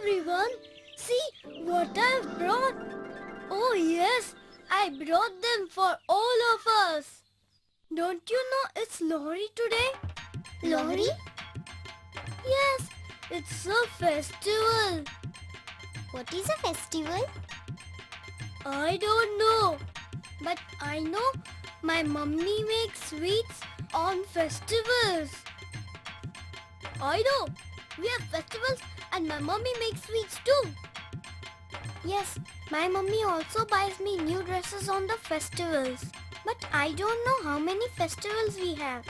everyone. See what I've brought. Oh yes, I brought them for all of us. Don't you know it's Lohri today? Lohri? Yes, it's a festival. What is a festival? I don't know. But I know my mummy makes sweets on festivals. I know. We have festivals and my mummy makes sweets too. Yes, my mummy also buys me new dresses on the festivals. But I don't know how many festivals we have.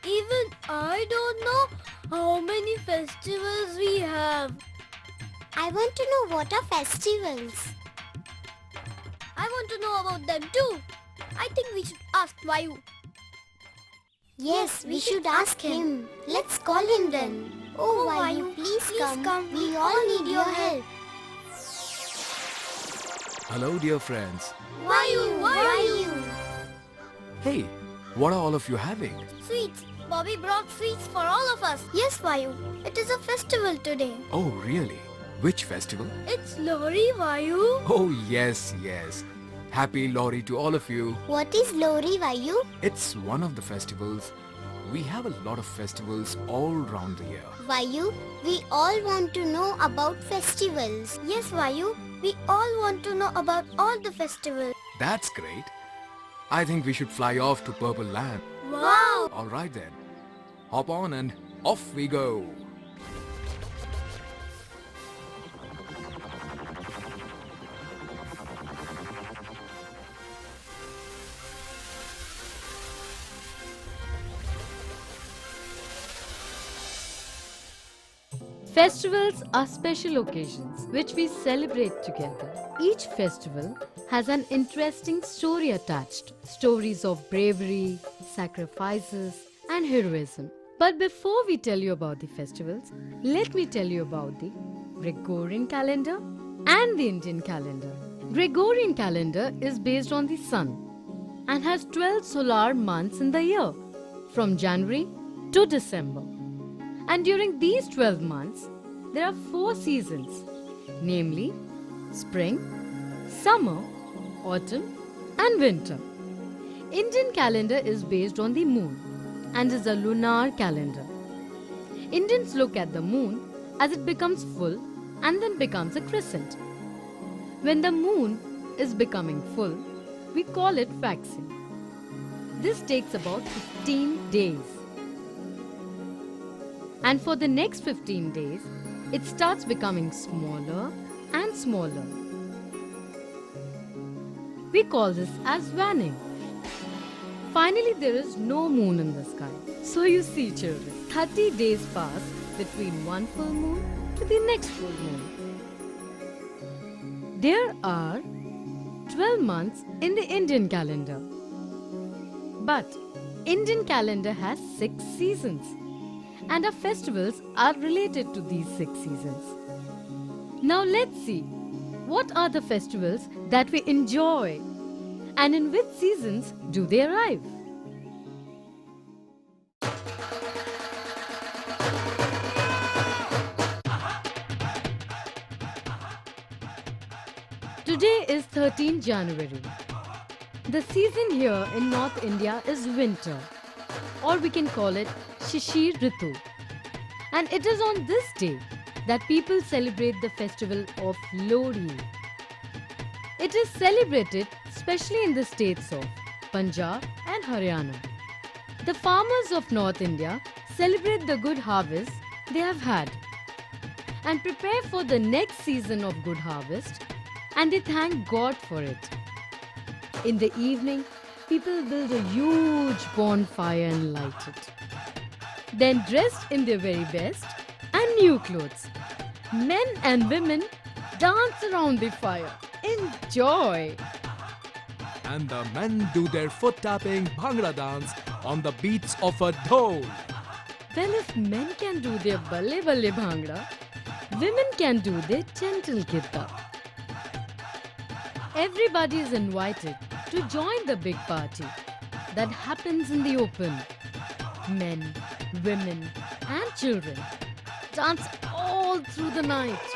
Even I don't know how many festivals we have. I want to know what are festivals. I want to know about them too. I think we should ask Vayu. Yes, we should ask him. Let's call him then. Oh, Vayu, please come. We all need your help. Hello, dear friends. Vayu! Hey, what are all of you having? Sweets. Bobby brought sweets for all of us. Yes, Vayu. It is a festival today. Oh, really? Which festival? It's Lohri, Vayu. Oh, yes. Happy Lohri to all of you. What is Lohri, Vayu? It's one of the festivals. We have a lot of festivals all around the year. Vayu, we all want to know about festivals. Yes, Vayu. We all want to know about all the festivals. That's great. I think we should fly off to Purple Land. Wow! All right then. Hop on and off we go. Festivals are special occasions which we celebrate together. Each festival has an interesting story attached. Stories of bravery, sacrifices and heroism. But before we tell you about the festivals, let me tell you about the Gregorian calendar and the Indian calendar. Gregorian calendar is based on the sun and has 12 solar months in the year from January to December. And during these 12 months, there are 4 seasons, namely spring, summer, autumn and winter. Indian calendar is based on the moon and is a lunar calendar. Indians look at the moon as it becomes full and then becomes a crescent. When the moon is becoming full, we call it waxing. This takes about 15 days. And for the next 15 days, it starts becoming smaller and smaller. We call this as waning. Finally, there is no moon in the sky. So you see, children, 30 days pass between one full moon to the next full moon. There are 12 months in the Indian calendar. But Indian calendar has 6 seasons. And our festivals are related to these 6 seasons. Now let's see, what are the festivals that we enjoy and in which seasons do they arrive? Today is 13 January. The season here in North India is winter, or we can call it Shishir Ritu. And it is on this day that people celebrate the festival of Lohri. It is celebrated especially in the states of Punjab and Haryana. The farmers of North India celebrate the good harvest they have had and prepare for the next season of good harvest, and they thank God for it. In the evening, people build a huge bonfire and light it. Then, dressed in their very best and new clothes, men and women dance around the fire. Enjoy! And the men do their foot-tapping Bhangra dance on the beats of a dhol. Well, if men can do their balle balle bhangra, women can do their gentle gitta. Everybody is invited to join the big party that happens in the open. Men, women and children dance all through the night.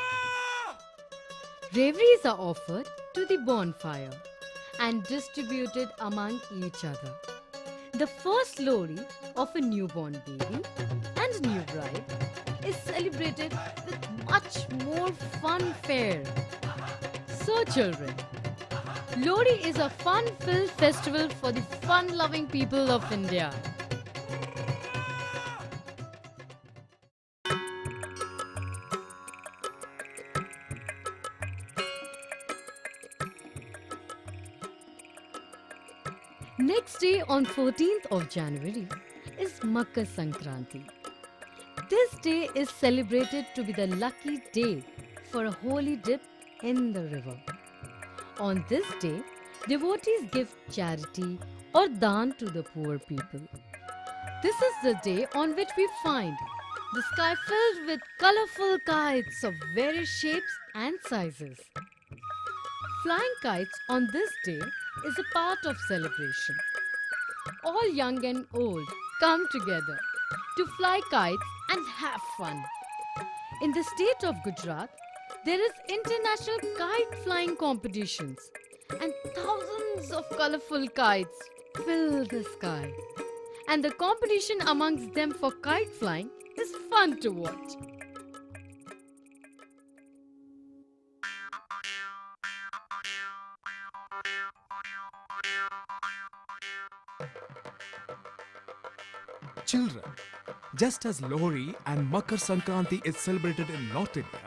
Ravies are offered to the bonfire and distributed among each other. The first Lohri of a newborn baby and new bride is celebrated with much more funfare. So children, Lohri is a fun-filled festival for the fun-loving people of India. Next day on 14th of January is Makar Sankranti. This day is celebrated to be the lucky day for a holy dip in the river. On this day, devotees give charity or daan to the poor people. This is the day on which we find the sky filled with colorful kites of various shapes and sizes. Flying kites on this day is a part of celebration. All young and old come together to fly kites and have fun. In the state of Gujarat, there is international kite flying competitions and thousands of colorful kites fill the sky. And the competition amongst them for kite flying is fun to watch. Children, just as Lohri and Makar Sankranti is celebrated in North India,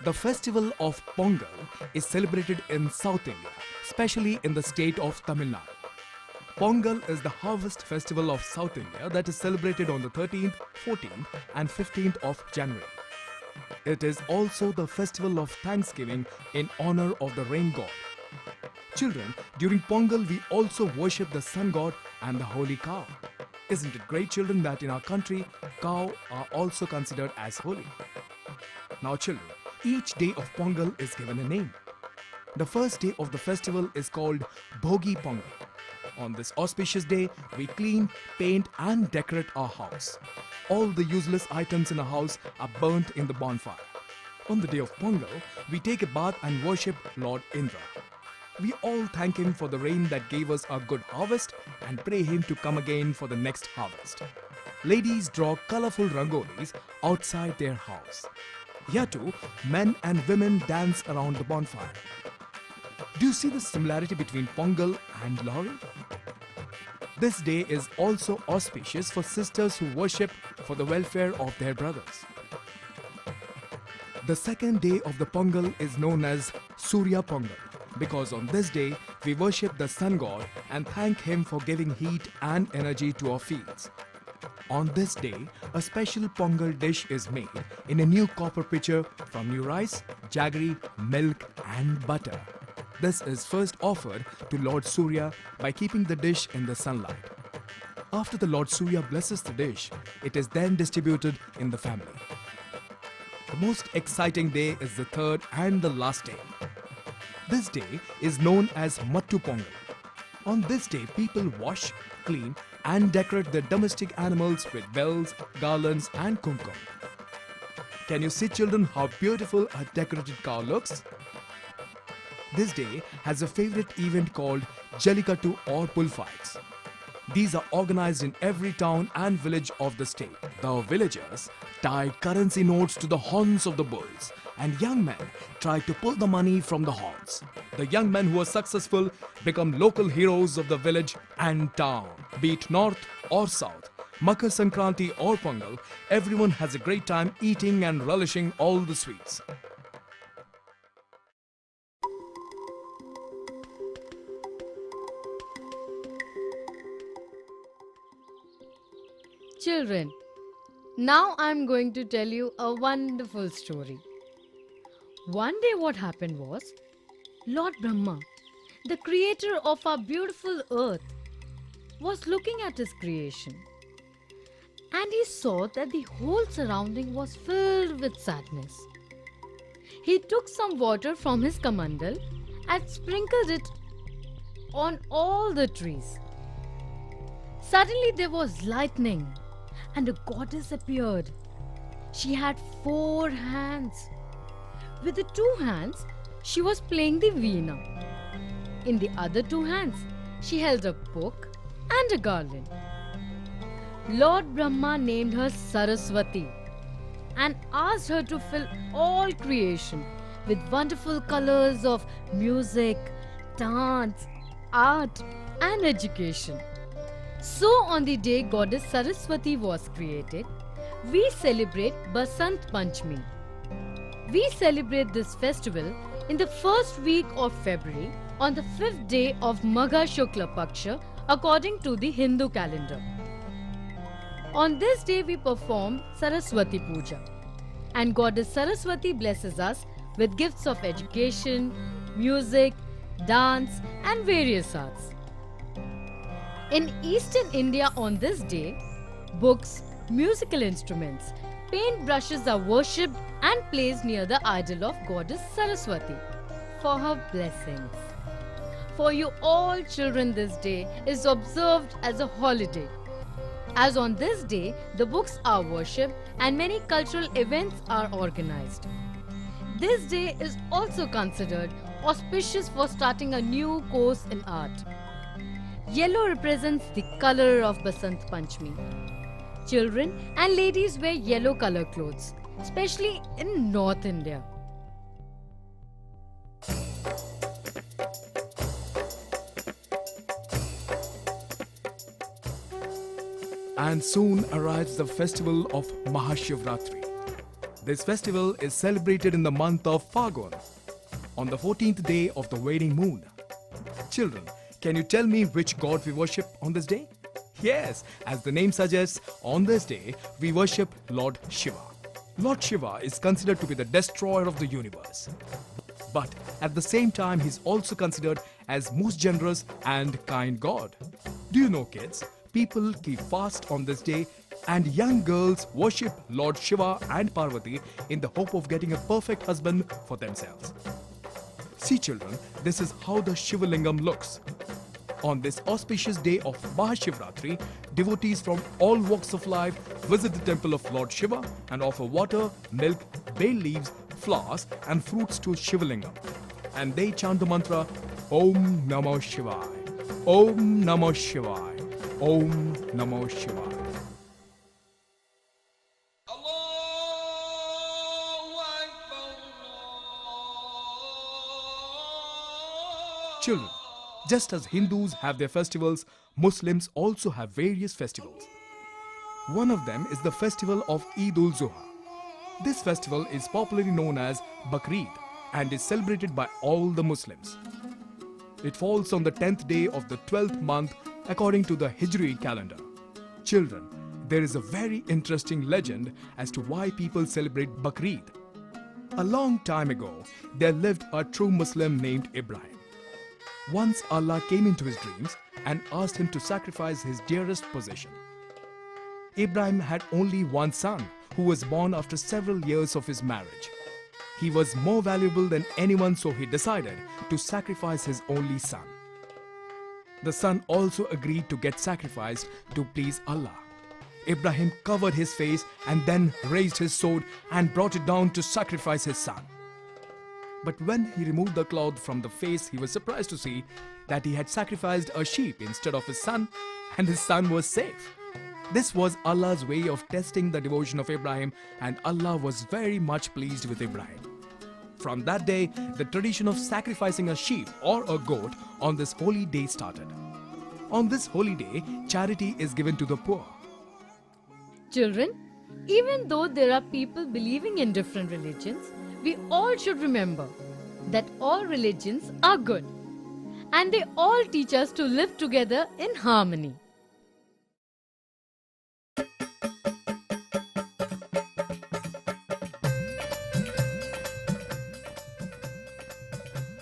the festival of Pongal is celebrated in South India, especially in the state of Tamil Nadu. Pongal is the harvest festival of South India that is celebrated on the 13th, 14th and 15th of January. It is also the festival of Thanksgiving in honor of the rain god. Children, during Pongal we also worship the sun god and the holy cow. Isn't it great, children, that in our country, cow are also considered as holy? Now children, each day of Pongal is given a name. The first day of the festival is called Bhogi Pongal. On this auspicious day, we clean, paint and decorate our house. All the useless items in our house are burnt in the bonfire. On the day of Pongal, we take a bath and worship Lord Indra. We all thank him for the rain that gave us a good harvest and pray him to come again for the next harvest. Ladies draw colorful rangolis outside their house. Here too, men and women dance around the bonfire. Do you see the similarity between Pongal and Lohri? This day is also auspicious for sisters who worship for the welfare of their brothers. The second day of the Pongal is known as Surya Pongal, because on this day we worship the sun god and thank him for giving heat and energy to our fields. On this day, a special Pongal dish is made in a new copper pitcher from new rice, jaggery, milk and butter. This is first offered to Lord Surya by keeping the dish in the sunlight. After the Lord Surya blesses the dish, it is then distributed in the family. The most exciting day is the third and the last day. This day is known as Mattu Pongal. On this day, people wash, clean and decorate their domestic animals with bells, garlands and kumkum. Can you see, children, how beautiful a decorated cow looks? This day has a favorite event called Jallikattu or bullfights. These are organized in every town and village of the state. The villagers tie currency notes to the horns of the bulls and young men try to pull the money from the horns. The young men who are successful become local heroes of the village and town. Be it north or south, Makar Sankranti or Pongal, everyone has a great time eating and relishing all the sweets. Children, now I'm going to tell you a wonderful story. One day what happened was, Lord Brahma, the creator of our beautiful earth, was looking at his creation. And he saw that the whole surrounding was filled with sadness. He took some water from his kamandal and sprinkled it on all the trees. Suddenly there was lightning and a goddess appeared. She had 4 hands. With the 2 hands, she was playing the veena. In the other 2 hands, she held a book and a garland. Lord Brahma named her Saraswati and asked her to fill all creation with wonderful colors of music, dance, art, and education. So, on the day Goddess Saraswati was created, we celebrate Basant Panchami. We celebrate this festival in the first week of February on the 5th day of Magha Shukla Paksha according to the Hindu calendar. On this day we perform Saraswati Puja, and Goddess Saraswati blesses us with gifts of education, music, dance and various arts. In Eastern India on this day, books, musical instruments, paint brushes are worshipped and placed near the idol of Goddess Saraswati for her blessings. For you all children, this day is observed as a holiday. As on this day, the books are worshipped and many cultural events are organized. This day is also considered auspicious for starting a new course in art. Yellow represents the color of Basant Panchami. Children and ladies wear yellow color clothes, especially in North India. And soon arrives the festival of Mahashivratri. This festival is celebrated in the month of Phagun, on the 14th day of the waning moon. Children, can you tell me which god we worship on this day? Yes, as the name suggests, on this day we worship Lord Shiva. Lord Shiva is considered to be the destroyer of the universe. But at the same time, he is also considered as most generous and kind god. Do you know, kids? People keep fast on this day and young girls worship Lord Shiva and Parvati in the hope of getting a perfect husband for themselves. See children, this is how the Shiva Lingam looks. On this auspicious day of Mahashivratri, devotees from all walks of life visit the temple of Lord Shiva and offer water, milk, bay leaves, flowers and fruits to Shiva Lingam. And they chant the mantra Om Namo Shivaya, Om Namo Shivaya, Om Namo Shivaya. Children, just as Hindus have their festivals, Muslims also have various festivals. One of them is the festival of Eid-ul-Zuha. This festival is popularly known as Bakrid and is celebrated by all the Muslims. It falls on the 10th day of the 12th month according to the Hijri calendar. Children, there is a very interesting legend as to why people celebrate Bakrid. A long time ago, there lived a true Muslim named Ibrahim. Once Allah came into his dreams and asked him to sacrifice his dearest possession. Ibrahim had only one son who was born after several years of his marriage. He was more valuable than anyone, so he decided to sacrifice his only son. The son also agreed to get sacrificed to please Allah. Ibrahim covered his face and then raised his sword and brought it down to sacrifice his son. But when he removed the cloth from the face, he was surprised to see that he had sacrificed a sheep instead of his son, and his son was safe. This was Allah's way of testing the devotion of Ibrahim, and Allah was very much pleased with Ibrahim. From that day, the tradition of sacrificing a sheep or a goat on this holy day started. On this holy day, charity is given to the poor. Children, even though there are people believing in different religions, we all should remember that all religions are good and they all teach us to live together in harmony.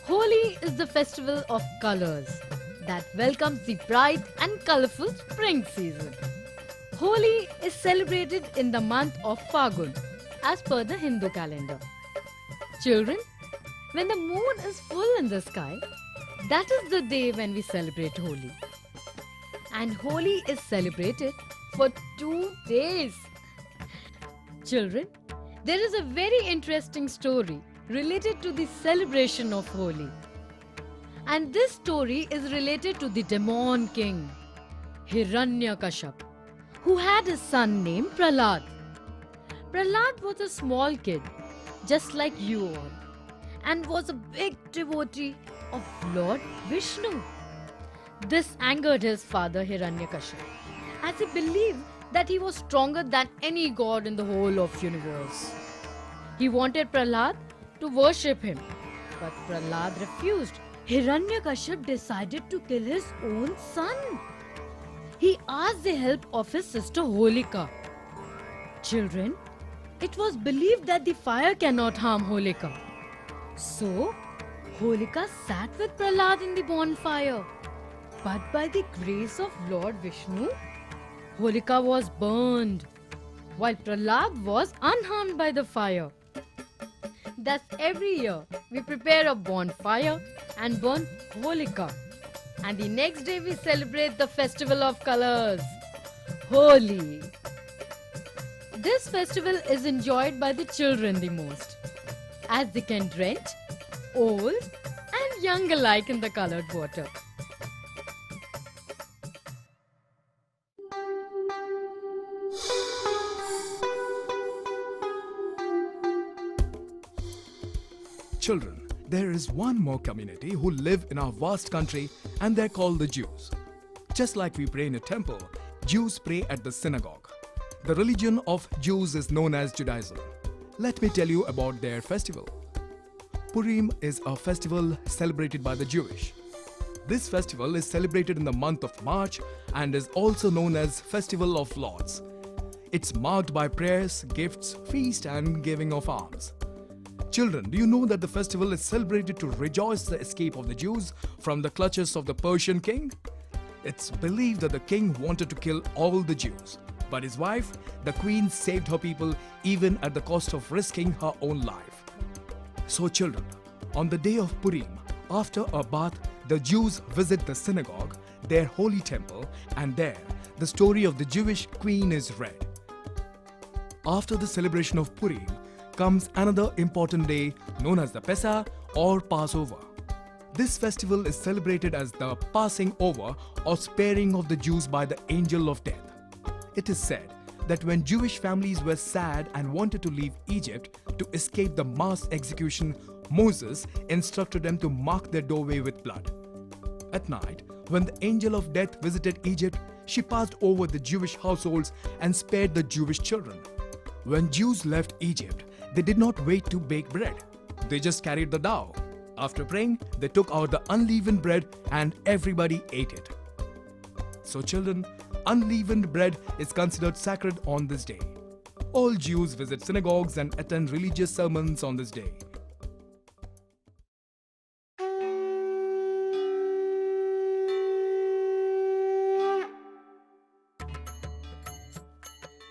Holi is the festival of colors that welcomes the bright and colorful spring season. Holi is celebrated in the month of Phagun as per the Hindu calendar. Children, when the moon is full in the sky, that is the day when we celebrate Holi. And Holi is celebrated for 2 days. Children, there is a very interesting story related to the celebration of Holi. And this story is related to the demon king, Hiranyakaship, who had a son named Prahlad. Prahlad was a small kid, just like you all, and was a big devotee of Lord Vishnu. This angered his father Hiranyakaship, as he believed that he was stronger than any god in the whole of universe. He wanted Prahlad to worship him, but Prahlad refused. Hiranyakaship decided to kill his own son. He asked the help of his sister Holika. Children, it was believed that the fire cannot harm Holika. So, Holika sat with Prahlad in the bonfire. But by the grace of Lord Vishnu, Holika was burned, while Prahlad was unharmed by the fire. Thus, every year we prepare a bonfire and burn Holika. And the next day we celebrate the festival of colors, Holi. This festival is enjoyed by the children the most, as they can drench old and young alike in the colored water. Children, there is one more community who live in our vast country, and they're called the Jews. Just like we pray in a temple, Jews pray at the synagogue. The religion of Jews is known as Judaism. Let me tell you about their festival. Purim is a festival celebrated by the Jewish. This festival is celebrated in the month of March and is also known as Festival of Lords. It's marked by prayers, gifts, feast and giving of alms. Children, do you know that the festival is celebrated to rejoice the escape of the Jews from the clutches of the Persian king? It's believed that the king wanted to kill all the Jews, but his wife, the queen, saved her people even at the cost of risking her own life. So children, on the day of Purim, after a bath, the Jews visit the synagogue, their holy temple, and there the story of the Jewish queen is read. After the celebration of Purim comes another important day known as the Pesach or Passover. This festival is celebrated as the passing over or sparing of the Jews by the angel of death. It is said that when Jewish families were sad and wanted to leave Egypt to escape the mass execution, Moses instructed them to mark their doorway with blood. At night, when the angel of death visited Egypt, she passed over the Jewish households and spared the Jewish children. When Jews left Egypt, they did not wait to bake bread. They just carried the dough. After praying, they took out the unleavened bread and everybody ate it. So children, unleavened bread is considered sacred on this day. All Jews visit synagogues and attend religious sermons on this day.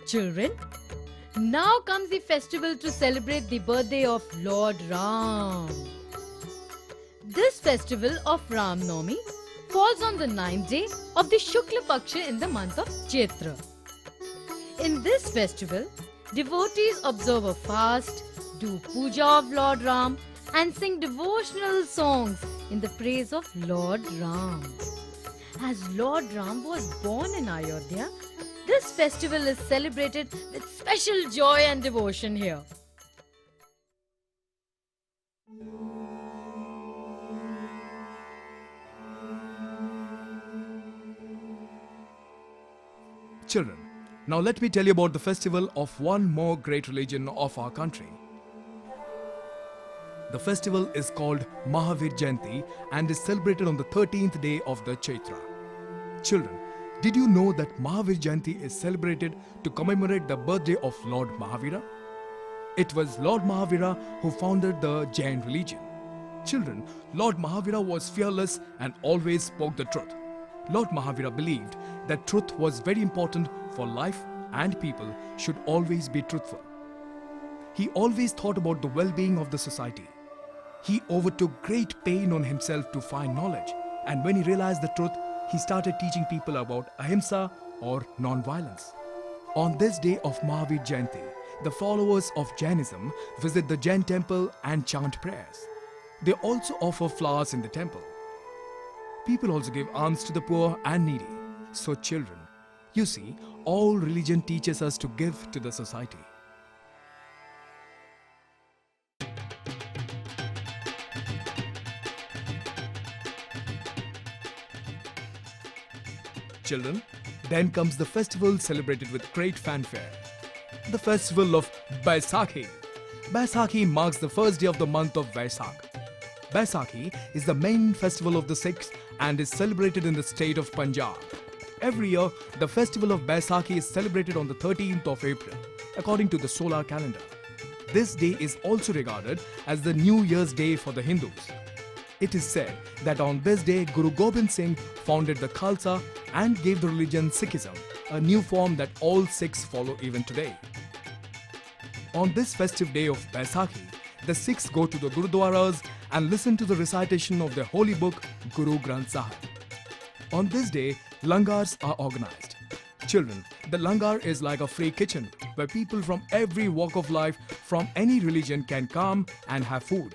Children, now comes the festival to celebrate the birthday of Lord Ram. This festival of Ram Navami falls on the 9th day of the Shukla Paksha in the month of Chaitra. In this festival, devotees observe a fast, do puja of Lord Ram and sing devotional songs in the praise of Lord Ram. As Lord Ram was born in Ayodhya, this festival is celebrated with special joy and devotion here. Children, now let me tell you about the festival of one more great religion of our country. The festival is called Mahavir Jayanti and is celebrated on the 13th day of the Chaitra. Children, did you know that Mahavir Jayanti is celebrated to commemorate the birthday of Lord Mahavira? It was Lord Mahavira who founded the Jain religion. Children, Lord Mahavira was fearless and always spoke the truth. Lord Mahavira believed that truth was very important for life and people should always be truthful. He always thought about the well-being of the society. He overtook great pain on himself to find knowledge, and when he realized the truth, he started teaching people about ahimsa or non-violence. On this day of Mahavir Jayanti, the followers of Jainism visit the Jain temple and chant prayers. They also offer flowers in the temple. People also give alms to the poor and needy. So children, you see, all religion teaches us to give to the society. Children, then comes the festival celebrated with great fanfare. The festival of Baisakhi. Baisakhi marks the first day of the month of Vaisakh. Baisakhi is the main festival of the Sikhs and is celebrated in the state of Punjab. Every year, the festival of Baisakhi is celebrated on the 13th of April, according to the solar calendar. This day is also regarded as the New Year's Day for the Hindus. It is said that on this day, Guru Gobind Singh founded the Khalsa and gave the religion Sikhism, a new form that all Sikhs follow even today. On this festive day of Baisakhi, the Sikhs go to the Gurudwaras and listen to the recitation of their holy book, Guru Granth Sahib. On this day, langars are organized. Children, the langar is like a free kitchen where people from every walk of life, from any religion, can come and have food.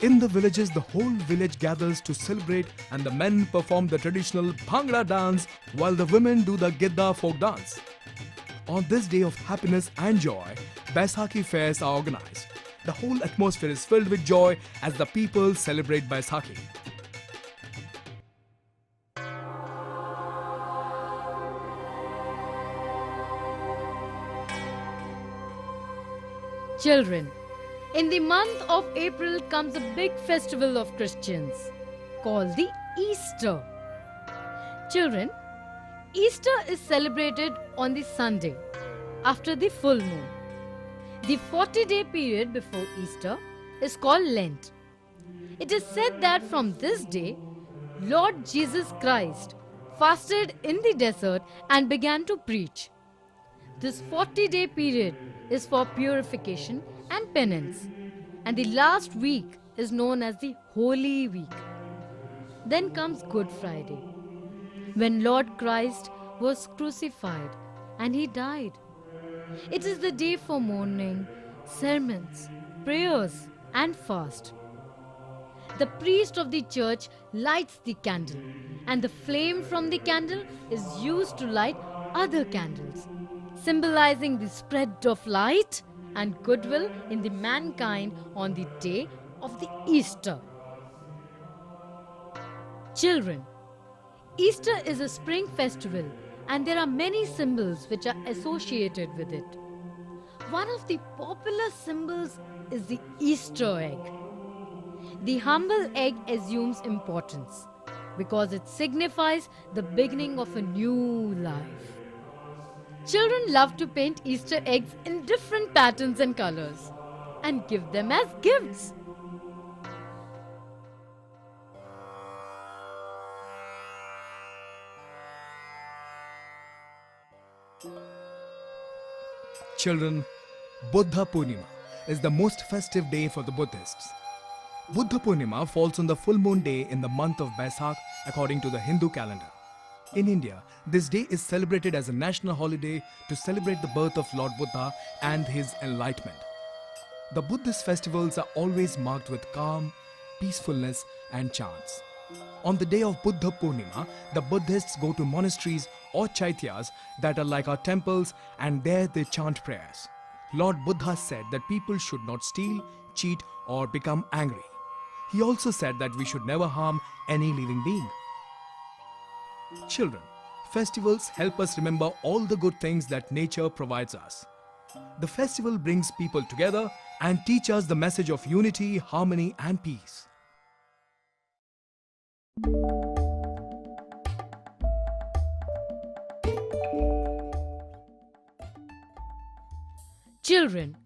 In the villages, the whole village gathers to celebrate and the men perform the traditional Bhangra dance while the women do the Gidda folk dance. On this day of happiness and joy, Baisakhi fairs are organized. The whole atmosphere is filled with joy as the people celebrate Baisakhi. Children, in the month of April comes a big festival of Christians called the Easter. Children, Easter is celebrated on the Sunday after the full moon. The 40-day period before Easter is called Lent. It is said that from this day, Lord Jesus Christ fasted in the desert and began to preach. This 40-day period is for purification and penance, and the last week is known as the Holy Week. Then comes Good Friday, when Lord Christ was crucified and he died. It is the day for mourning, sermons, prayers and fast. The priest of the church lights the candle, and the flame from the candle is used to light other candles, symbolizing the spread of light and goodwill in the mankind on the day of the Easter. Children, Easter is a spring festival and there are many symbols which are associated with it. One of the popular symbols is the Easter egg. The humble egg assumes importance because it signifies the beginning of a new life. Children love to paint Easter eggs in different patterns and colors and give them as gifts. Children, Buddha Purnima is the most festive day for the Buddhists. Buddha Purnima falls on the full moon day in the month of Baisakh according to the Hindu calendar. In India, this day is celebrated as a national holiday to celebrate the birth of Lord Buddha and his enlightenment. The Buddhist festivals are always marked with calm, peacefulness and chants. On the day of Buddha Purnima, the Buddhists go to monasteries or chaityas that are like our temples, and there they chant prayers. Lord Buddha said that people should not steal, cheat or become angry. He also said that we should never harm any living being. Children, festivals help us remember all the good things that nature provides us. The festival brings people together and teach us the message of unity, harmony and peace. Children,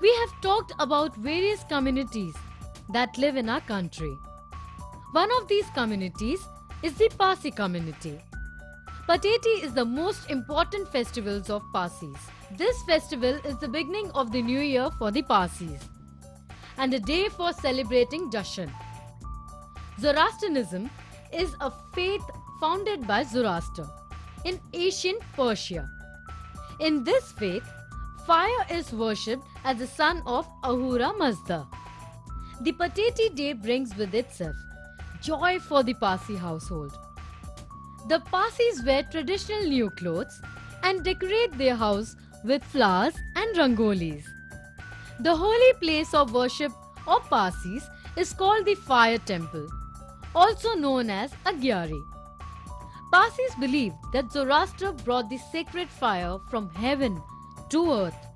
we have talked about various communities that live in our country. One of these communities is the Parsi community. Pateti is the most important festivals of Parsis. This festival is the beginning of the new year for the Parsis and a day for celebrating Jashan. Zoroastrianism is a faith founded by Zoroaster in ancient Persia. In this faith, fire is worshipped as the son of Ahura Mazda. The Pateti day brings with itself joy for the Parsi household. The Parsis wear traditional new clothes and decorate their house with flowers and rangolis. The holy place of worship of Parsis is called the Fire Temple, also known as Agyari. Parsis believe that Zoroaster brought the sacred fire from heaven to earth,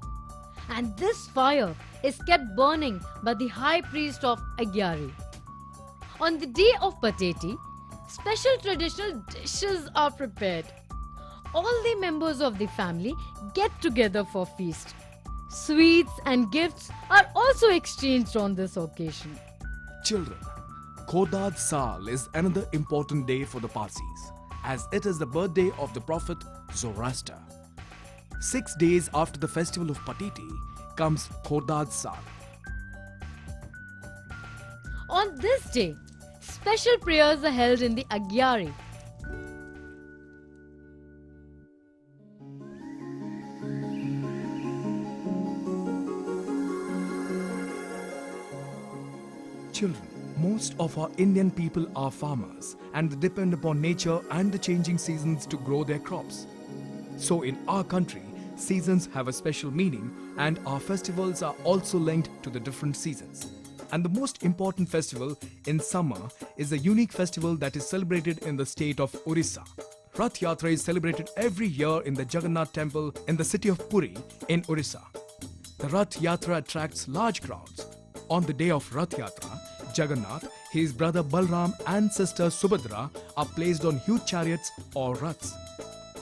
and this fire is kept burning by the high priest of Agyari. On the day of Pateti, special traditional dishes are prepared. All the members of the family get together for feast. Sweets and gifts are also exchanged on this occasion. Children, Khodad Sal is another important day for the Parsis, as it is the birthday of the prophet Zoroaster. 6 days after the festival of Pateti comes Khodad Sal. On this day, special prayers are held in the Agyari. Children, most of our Indian people are farmers and depend upon nature and the changing seasons to grow their crops. So in our country, seasons have a special meaning and our festivals are also linked to the different seasons. And the most important festival in summer is a unique festival that is celebrated in the state of Orissa. Rath Yatra is celebrated every year in the Jagannath temple in the city of Puri in Orissa. The Rath Yatra attracts large crowds. On the day of Rath Yatra, Jagannath, his brother Balram and sister Subhadra are placed on huge chariots or raths.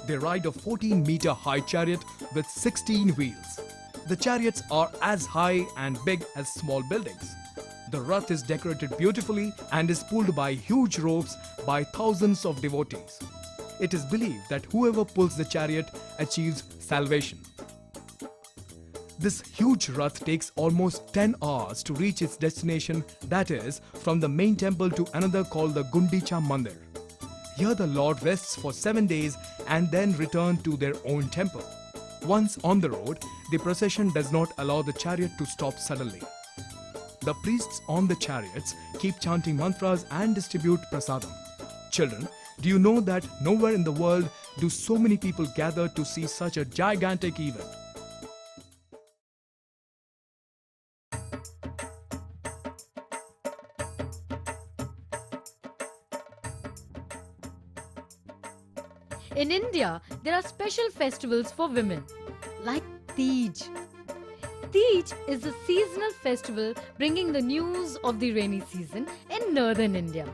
They ride a 14-meter high chariot with 16 wheels. The chariots are as high and big as small buildings. The rath is decorated beautifully and is pulled by huge ropes by thousands of devotees. It is believed that whoever pulls the chariot achieves salvation. This huge rath takes almost 10 hours to reach its destination, that is, from the main temple to another called the Gundicha Mandir. Here the Lord rests for 7 days and then returns to their own temple. Once on the road, the procession does not allow the chariot to stop suddenly. The priests on the chariots keep chanting mantras and distribute prasadam. Children, do you know that nowhere in the world do so many people gather to see such a gigantic event? In India, there are special festivals for women, like Teej. Teej is a seasonal festival bringing the news of the rainy season in northern India.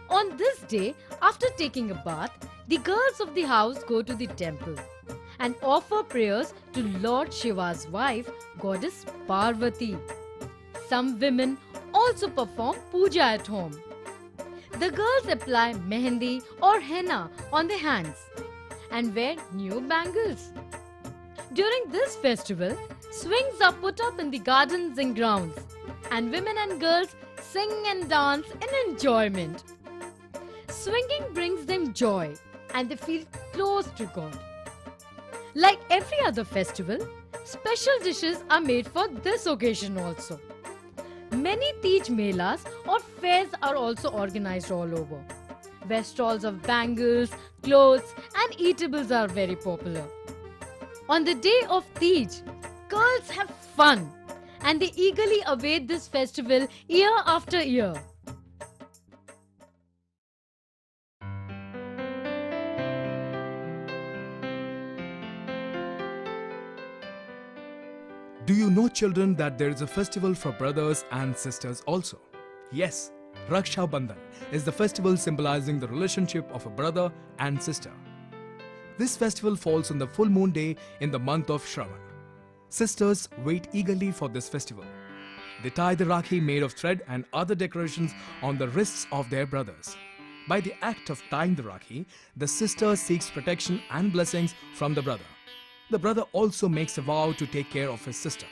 On this day, after taking a bath, the girls of the house go to the temple and offer prayers to Lord Shiva's wife, goddess Parvati. Some women also perform puja at home. The girls apply mehendi or henna on their hands and wear new bangles. During this festival, swings are put up in the gardens and grounds, and women and girls sing and dance in enjoyment. Swinging brings them joy and they feel close to God. Like every other festival, special dishes are made for this occasion also. Many Teej melas or fairs are also organized all over, where stalls of bangles, clothes and eatables are very popular. On the day of Teej, girls have fun and they eagerly await this festival year after year. Do you know, children, that there is a festival for brothers and sisters also? Yes, Raksha Bandhan is the festival symbolizing the relationship of a brother and sister. This festival falls on the full moon day in the month of Shravan. Sisters wait eagerly for this festival. They tie the rakhi made of thread and other decorations on the wrists of their brothers. By the act of tying the rakhi, the sister seeks protection and blessings from the brother. The brother also makes a vow to take care of his sister.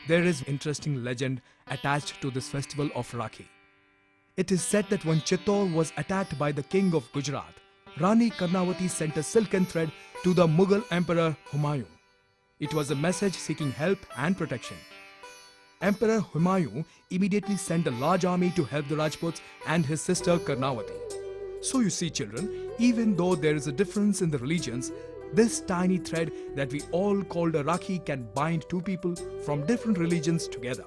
There is interesting legend attached to this festival of Rakhi. It is said that when Chittor was attacked by the king of Gujarat, Rani Karnavati sent a silken thread to the Mughal emperor Humayun. It was a message seeking help and protection. Emperor Humayun immediately sent a large army to help the Rajputs and his sister Karnavati. So you see, children, even though there is a difference in the religions, this tiny thread that we all call a Rakhi can bind two people from different religions together.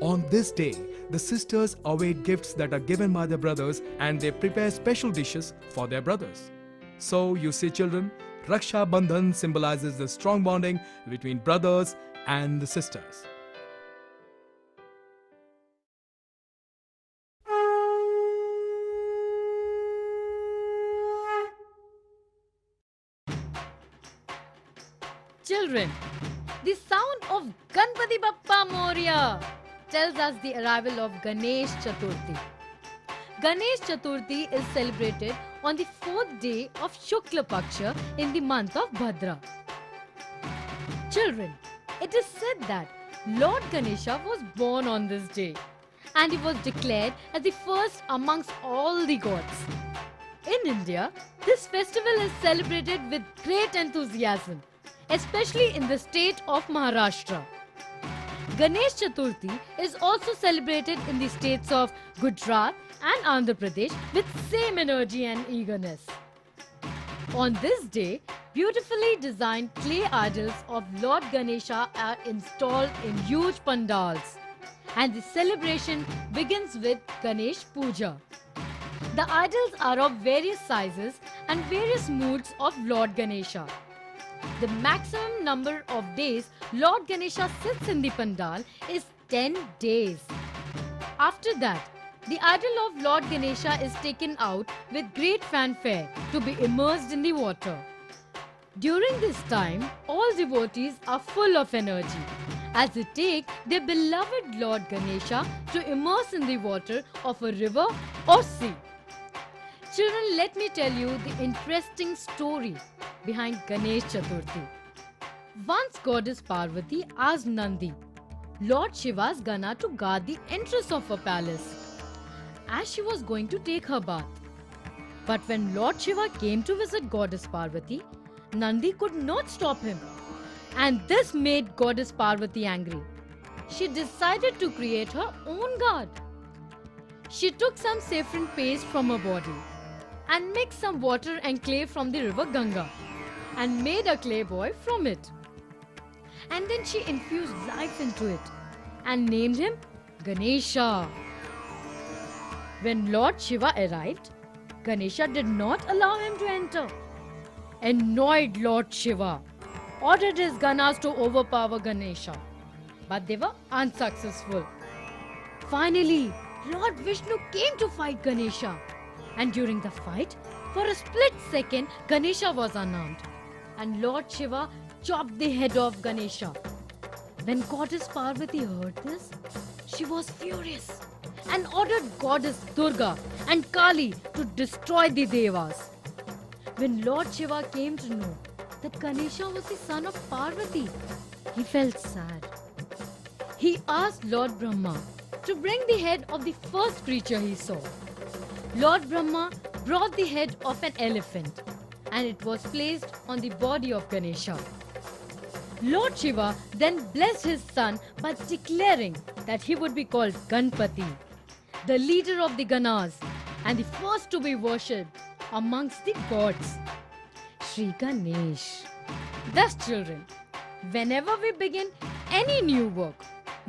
On this day, the sisters await gifts that are given by their brothers and they prepare special dishes for their brothers. So you see, children, Raksha Bandhan symbolizes the strong bonding between brothers and the sisters. Children, the sound of Ganpati Bappa Moria tells us the arrival of Ganesh Chaturthi. Ganesh Chaturthi is celebrated on the 4th day of Shukla Paksha in the month of Bhadra. Children, it is said that Lord Ganesha was born on this day and he was declared as the first amongst all the gods. In India, this festival is celebrated with great enthusiasm, especially in the state of Maharashtra. Ganesh Chaturthi is also celebrated in the states of Gujarat and Andhra Pradesh with same energy and eagerness. On this day, beautifully designed clay idols of Lord Ganesha are installed in huge pandals, and the celebration begins with Ganesh Puja. The idols are of various sizes and various moods of Lord Ganesha. The maximum number of days Lord Ganesha sits in the pandal is 10 days. After that, the idol of Lord Ganesha is taken out with great fanfare to be immersed in the water. During this time, all devotees are full of energy as they take their beloved Lord Ganesha to immerse in the water of a river or sea. Children, let me tell you the interesting story behind Ganesh Chaturthi. Once goddess Parvati asked Nandi, Lord Shiva's Gana, to guard the entrance of her palace as she was going to take her bath. But when Lord Shiva came to visit goddess Parvati, Nandi could not stop him. And this made goddess Parvati angry. She decided to create her own guard. She took some saffron paste from her body and mixed some water and clay from the river Ganga and made a clay boy from it. And then she infused life into it and named him Ganesha. When Lord Shiva arrived, Ganesha did not allow him to enter. Annoyed Lord Shiva ordered his Ganas to overpower Ganesha, but they were unsuccessful. Finally, Lord Vishnu came to fight Ganesha, and during the fight, for a split second, Ganesha was unarmed, and Lord Shiva chopped the head off Ganesha. When goddess Parvati heard this, she was furious and ordered goddess Durga and Kali to destroy the Devas. When Lord Shiva came to know that Ganesha was the son of Parvati, he felt sad. He asked Lord Brahma to bring the head of the first creature he saw. Lord Brahma brought the head of an elephant and it was placed on the body of Ganesha. Lord Shiva then blessed his son by declaring that he would be called Ganpati, the leader of the Ganas and the first to be worshipped amongst the gods, Sri Ganesh. Thus, children, whenever we begin any new work,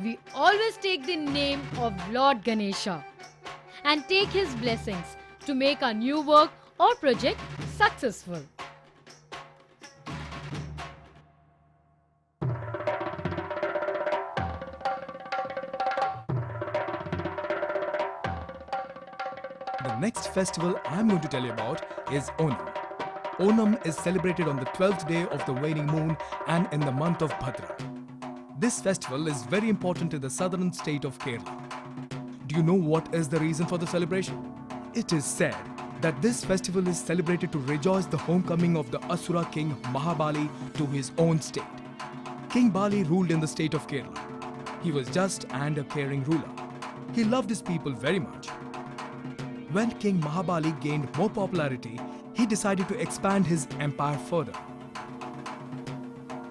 we always take the name of Lord Ganesha and take his blessings to make our new work or project successful. The next festival I'm going to tell you about is Onam. Onam is celebrated on the 12th day of the waning moon and in the month of Bhadra. This festival is very important in the southern state of Kerala. Do you know what is the reason for the celebration? It is said that this festival is celebrated to rejoice the homecoming of the Asura king Mahabali to his own state. King Bali ruled in the state of Kerala. He was just and a caring ruler. He loved his people very much. When King Mahabali gained more popularity, he decided to expand his empire further.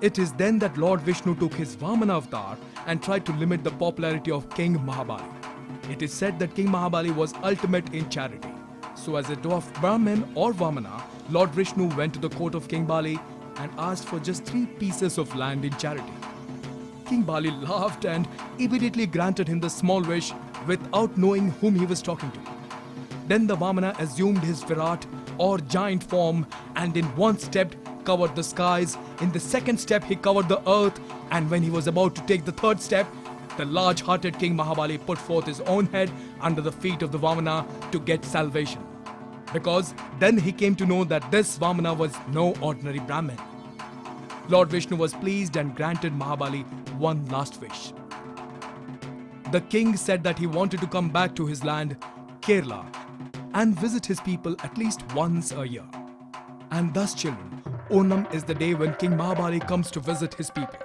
It is then that Lord Vishnu took his Vamana avatar and tried to limit the popularity of King Mahabali. It is said that King Mahabali was ultimate in charity. So as a dwarf Brahmin or Vamana, Lord Vishnu went to the court of King Bali and asked for just 3 pieces of land in charity. King Bali laughed and immediately granted him the small wish without knowing whom he was talking to. Then the Vamana assumed his Virat or giant form and in one step covered the skies, in the second step he covered the earth, and when he was about to take the third step, the large-hearted King Mahabali put forth his own head under the feet of the Vamana to get salvation. Because then he came to know that this Vamana was no ordinary Brahmin. Lord Vishnu was pleased and granted Mahabali one last wish. The king said that he wanted to come back to his land, Kerala, and visit his people at least once a year. And thus, children, Onam is the day when King Mahabali comes to visit his people.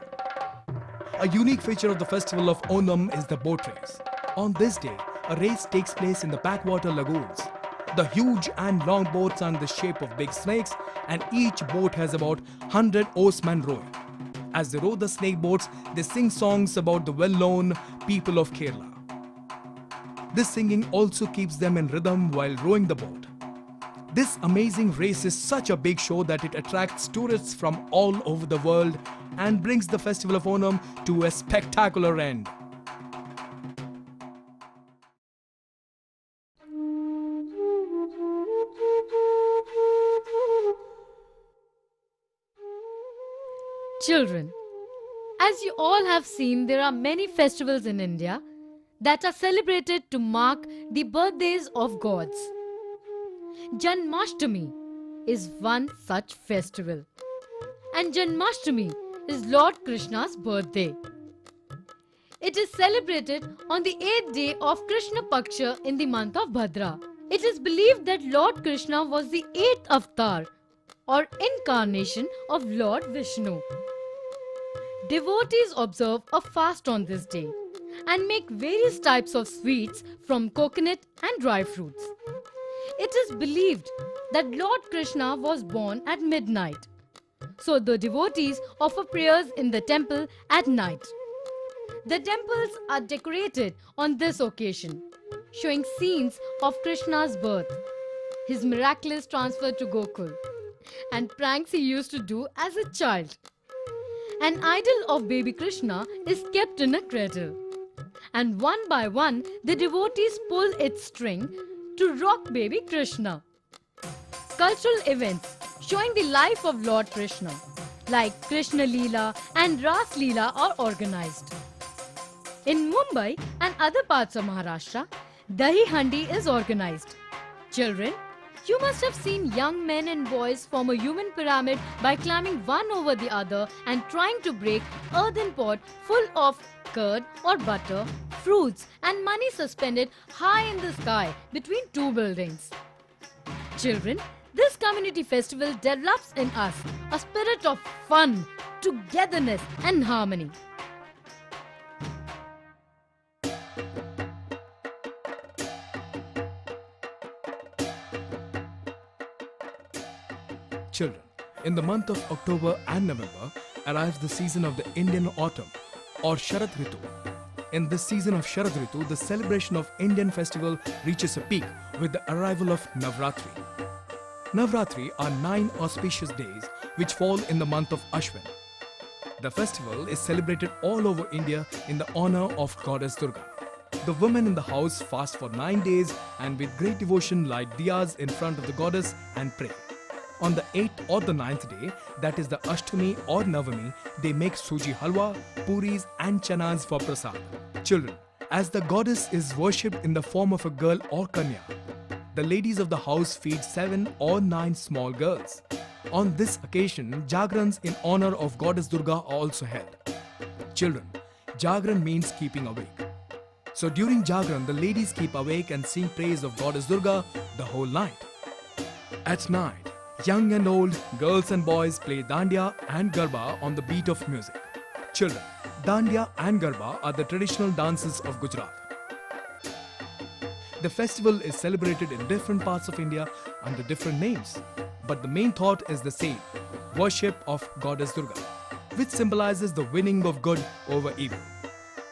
A unique feature of the festival of Onam is the boat race. On this day, a race takes place in the backwater lagoons. The huge and long boats are in the shape of big snakes, and each boat has about 100 oarsmen rowing. As they row the snake boats, they sing songs about the well-known people of Kerala. This singing also keeps them in rhythm while rowing the boat. This amazing race is such a big show that it attracts tourists from all over the world and brings the festival of Onam to a spectacular end. Children, as you all have seen, there are many festivals in India that are celebrated to mark the birthdays of gods. Janmashtami is one such festival, and Janmashtami is Lord Krishna's birthday. It is celebrated on the 8th day of Krishna Paksha in the month of Bhadra. It is believed that Lord Krishna was the 8th avatar or incarnation of Lord Vishnu. Devotees observe a fast on this day and make various types of sweets from coconut and dry fruits. It is believed that Lord Krishna was born at midnight. So the devotees offer prayers in the temple at night. The temples are decorated on this occasion, showing scenes of Krishna's birth, his miraculous transfer to Gokul, and pranks he used to do as a child. An idol of baby Krishna is kept in a cradle, and one by one the devotees pull its string to rock baby Krishna. Cultural events showing the life of Lord Krishna, like Krishna Leela and Ras Leela, are organized. In Mumbai and other parts of Maharashtra, Dahi Handi is organized. Children, you must have seen young men and boys form a human pyramid by climbing one over the other and trying to break earthen pot full of curd or butter, fruits and money suspended high in the sky between 2 buildings. Children, this community festival develops in us a spirit of fun, togetherness and harmony. Children, in the month of October and November arrives the season of the Indian autumn or Sharad Ritu. In this season of Sharad Ritu, the celebration of Indian festival reaches a peak with the arrival of Navratri. Navratri are 9 auspicious days which fall in the month of Ashwin. The festival is celebrated all over India in the honor of Goddess Durga. The women in the house fast for 9 days and with great devotion light diyas in front of the goddess and pray. On the 8th or the 9th day, that is the Ashtami or Navami, they make suji halwa, puris and chanas for prasad. Children, as the goddess is worshipped in the form of a girl or kanya, the ladies of the house feed 7 or 9 small girls. On this occasion, Jagrans in honor of Goddess Durga are also held. Children, Jagran means keeping awake. So during Jagran, the ladies keep awake and sing praise of Goddess Durga the whole night. At night, young and old, girls and boys play Dandiya and Garba on the beat of music. Children, Dandiya and Garba are the traditional dances of Gujarat. The festival is celebrated in different parts of India under different names, but the main thought is the same: worship of Goddess Durga. which symbolizes the winning of good over evil.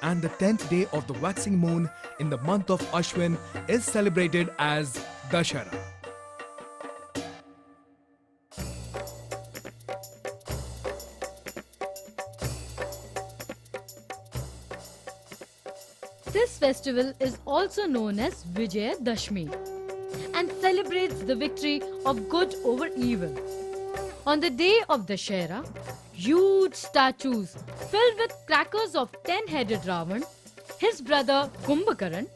And the 10th day of the waxing moon in the month of Ashwin is celebrated as Dashara. This festival is also known as Vijaya Dashmi and celebrates the victory of good over evil. On the day of Dashera, huge statues filled with crackers of 10-headed Ravan, his brother Kumbhakaran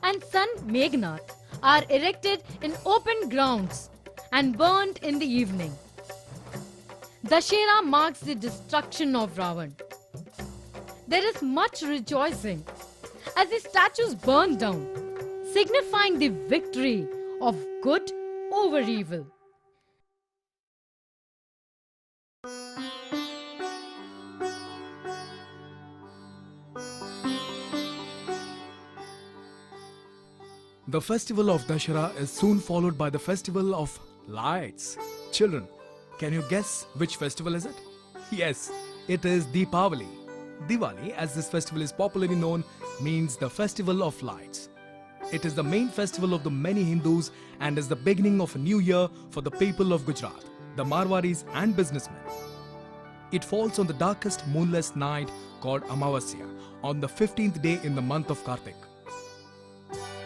and son Meghnath are erected in open grounds and burnt in the evening. Dashera marks the destruction of Ravan. There is much rejoicing as the statues burn down, signifying the victory of good over evil. The festival of Dashera is soon followed by the festival of lights. Children, can you guess which festival is it? Yes, it is Deepavali. Diwali, as this festival is popularly known, means the festival of lights. It is the main festival of the many Hindus and is the beginning of a new year for the people of Gujarat, the Marwaris and businessmen. It falls on the darkest moonless night called Amavasya on the 15th day in the month of Kartik.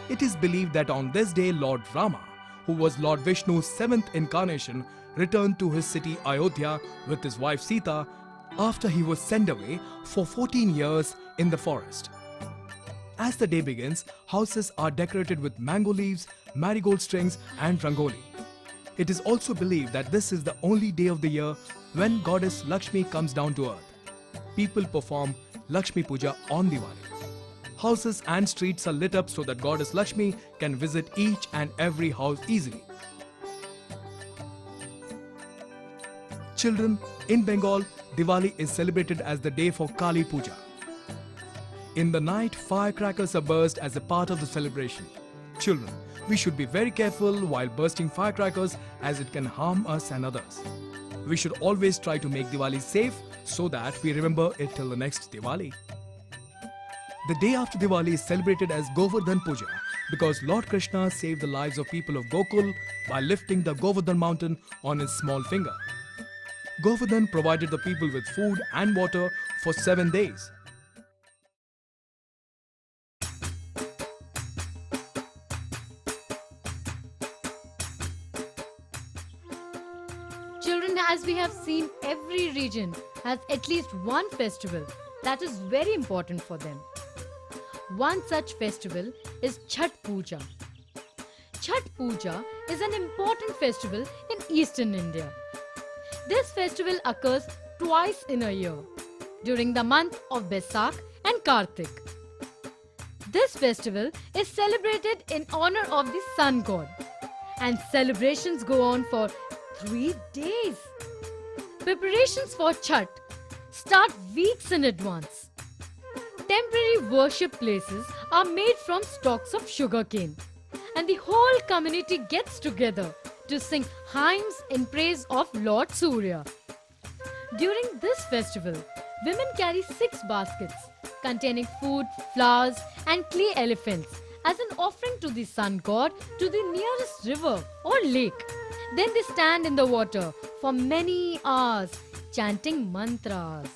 It is believed that on this day Lord Rama, who was Lord Vishnu's 7th incarnation, returned to his city Ayodhya with his wife Sita after he was sent away for 14 years in the forest. As the day begins, houses are decorated with mango leaves, marigold strings and rangoli. It is also believed that this is the only day of the year when goddess Lakshmi comes down to earth. People perform Lakshmi Puja on Diwali. Houses and streets are lit up so that goddess Lakshmi can visit each and every house easily. Children, in Bengal, Diwali is celebrated as the day for Kali Puja. In the night, firecrackers are burst as a part of the celebration. Children, we should be very careful while bursting firecrackers as it can harm us and others. We should always try to make Diwali safe so that we remember it till the next Diwali. The day after Diwali is celebrated as Govardhan Puja because Lord Krishna saved the lives of people of Gokul by lifting the Govardhan mountain on his small finger. Govardhan provided the people with food and water for 7 days. Children, as we have seen, every region has at least one festival that is very important for them. One such festival is Chhath Puja. Chhath Puja is an important festival in eastern India. This festival occurs twice in a year, during the month of Baisakh and Kartik. This festival is celebrated in honor of the sun god, and celebrations go on for 3 days. Preparations for Chhath start weeks in advance. Temporary worship places are made from stalks of sugarcane, and the whole community gets together to sing hymns in praise of Lord Surya. During this festival, women carry 6 baskets containing food, flowers and clay elephants as an offering to the sun god to the nearest river or lake. Then they stand in the water for many hours chanting mantras,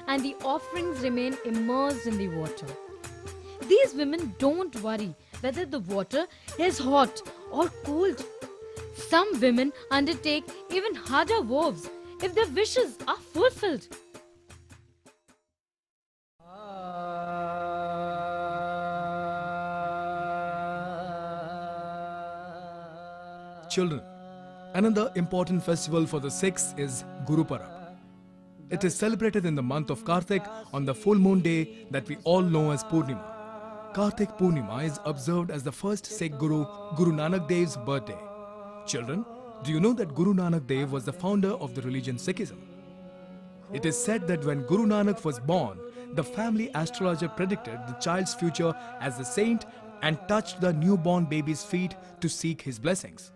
and the offerings remain immersed in the water. These women don't worry whether the water is hot or cold. Some women undertake even harder vows if their wishes are fulfilled. Children, another important festival for the Sikhs is Guru Parab. It is celebrated in the month of Kartik on the full moon day that we all know as Purnima. Kartik Purnima is observed as the first Sikh Guru, Guru Nanak Dev's birthday. Children, do you know that Guru Nanak Dev was the founder of the religion Sikhism? It is said that when Guru Nanak was born, the family astrologer predicted the child's future as a saint and touched the newborn baby's feet to seek his blessings.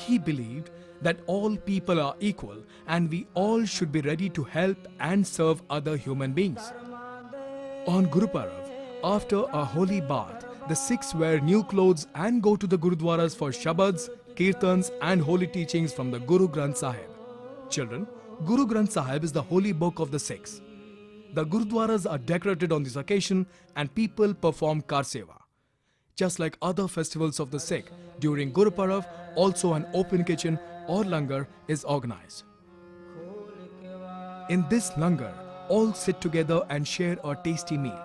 He believed that all people are equal and we all should be ready to help and serve other human beings. On Guru Parv, after a holy bath, the Sikhs wear new clothes and go to the Gurudwaras for Shabads, Kirtans and holy teachings from the Guru Granth Sahib. Children, Guru Granth Sahib is the holy book of the Sikhs. The Gurudwaras are decorated on this occasion and people perform Kar Seva. Just like other festivals of the Sikh, during Guru Parv, also an open kitchen or langar is organized. In this langar, all sit together and share a tasty meal.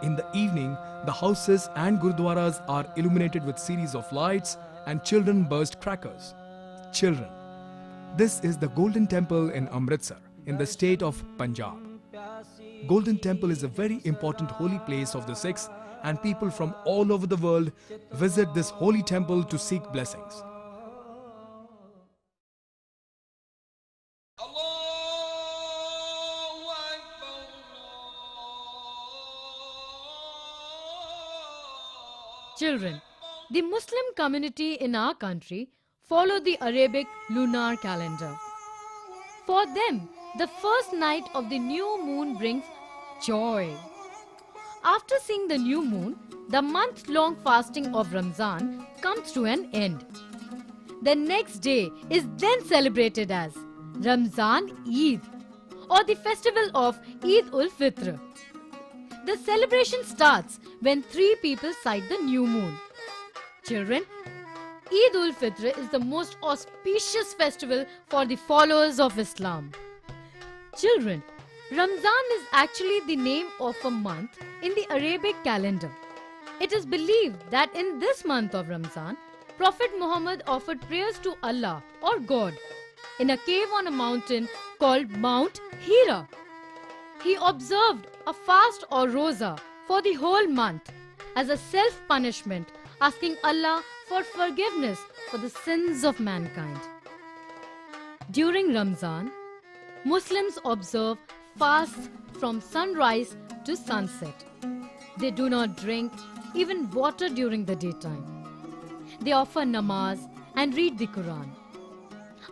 In the evening, the houses and Gurudwaras are illuminated with series of lights and children burst crackers. Children, this is the Golden Temple in Amritsar, in the state of Punjab. Golden Temple is a very important holy place of the Sikhs, and people from all over the world visit this holy temple to seek blessings. Children, the Muslim community in our country follow the Arabic lunar calendar. For them, the first night of the new moon brings joy. After seeing the new moon, the month-long fasting of Ramzan comes to an end. The next day is then celebrated as Ramzan Eid, or the festival of Eid ul Fitr. The celebration starts when 3 people sight the new moon. Children, Eid ul Fitr is the most auspicious festival for the followers of Islam. Children, Ramzan is actually the name of a month in the Arabic calendar. It is believed that in this month of Ramzan, Prophet Muhammad offered prayers to Allah or God in a cave on a mountain called Mount Hira. He observed a fast or roza for the whole month as a self-punishment, asking Allah for forgiveness for the sins of mankind. During Ramzan, Muslims observe fasts from sunrise to sunset. They do not drink even water during the daytime. They offer namaz and read the Quran.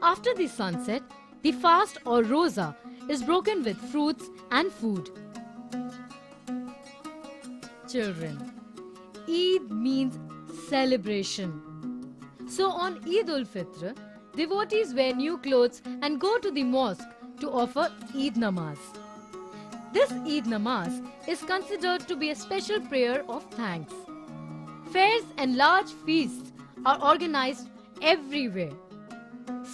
After the sunset, the fast or roza is broken with fruits and food. Children, Eid means celebration. So on Eid ul Fitr, devotees wear new clothes and go to the mosque to offer Eid namaz. This Eid namaz is considered to be a special prayer of thanks. Fairs and large feasts are organized everywhere.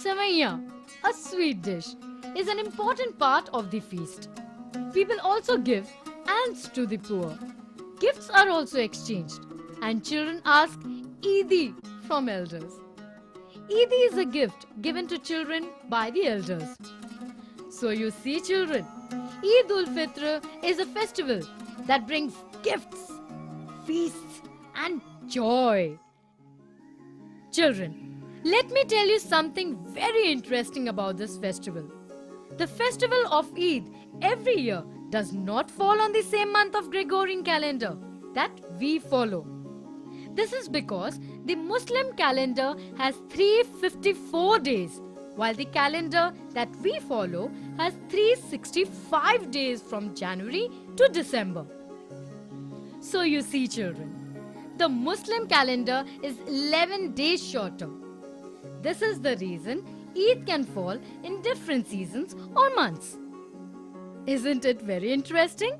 Savaiya, a sweet dish, is an important part of the feast. People also give alms to the poor. Gifts are also exchanged, and children ask Eidi from elders. Eidi is a gift given to children by the elders. So you see, children, Eid ul Fitr is a festival that brings gifts, feasts and joy. Children, let me tell you something very interesting about this festival. The festival of Eid every year does not fall on the same month of Gregorian calendar that we follow. This is because the Muslim calendar has 354 days, while the calendar that we follow has 365 days from January to December. So you see, children, the Muslim calendar is 11 days shorter. This is the reason Eid can fall in different seasons or months. Isn't it very interesting?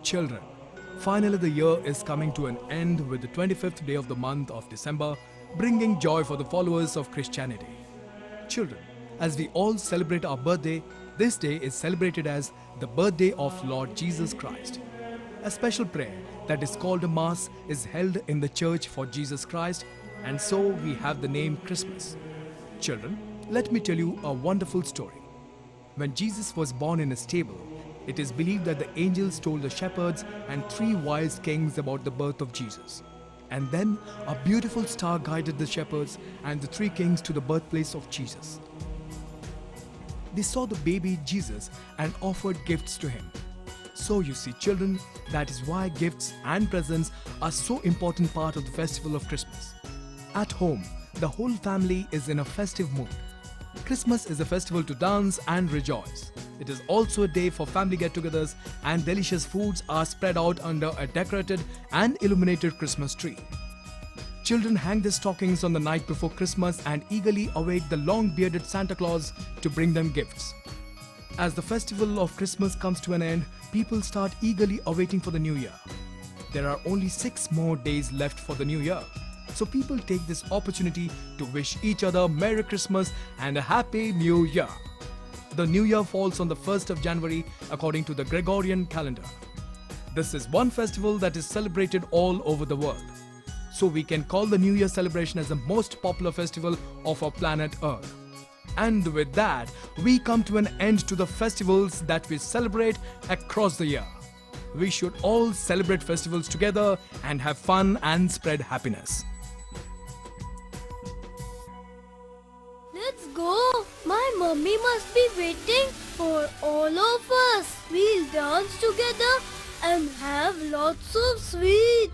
Children, finally the year is coming to an end with the 25th day of the month of December, bringing joy for the followers of Christianity. Children, as we all celebrate our birthday, this day is celebrated as the birthday of Lord Jesus Christ. A special prayer that is called a Mass is held in the church for Jesus Christ, and so we have the name Christmas. Children, let me tell you a wonderful story. When Jesus was born in a stable, it is believed that the angels told the shepherds and 3 wise kings about the birth of Jesus. And then a beautiful star guided the shepherds and the 3 kings to the birthplace of Jesus. they saw the baby Jesus and offered gifts to him. So you see, children, that is why gifts and presents are so important part of the festival of Christmas. At home, the whole family is in a festive mood. Christmas is a festival to dance and rejoice. It is also a day for family get-togethers, and delicious foods are spread out under a decorated and illuminated Christmas tree. Children hang their stockings on the night before Christmas and eagerly await the long-bearded Santa Claus to bring them gifts. As the festival of Christmas comes to an end, people start eagerly awaiting for the New Year. There are only 6 more days left for the New Year. So people take this opportunity to wish each other Merry Christmas and a Happy New Year. The New Year falls on the 1st of January according to the Gregorian calendar. This is one festival that is celebrated all over the world. So we can call the New Year celebration as the most popular festival of our planet Earth. And with that, we come to an end to the festivals that we celebrate across the year. We should all celebrate festivals together and have fun and spread happiness. Let's go. My mummy must be waiting for all of us. We'll dance together and have lots of sweets.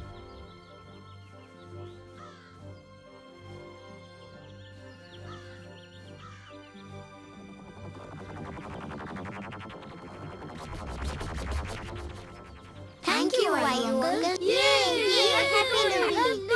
Thank you, Uncle. Yay! Happy New Year.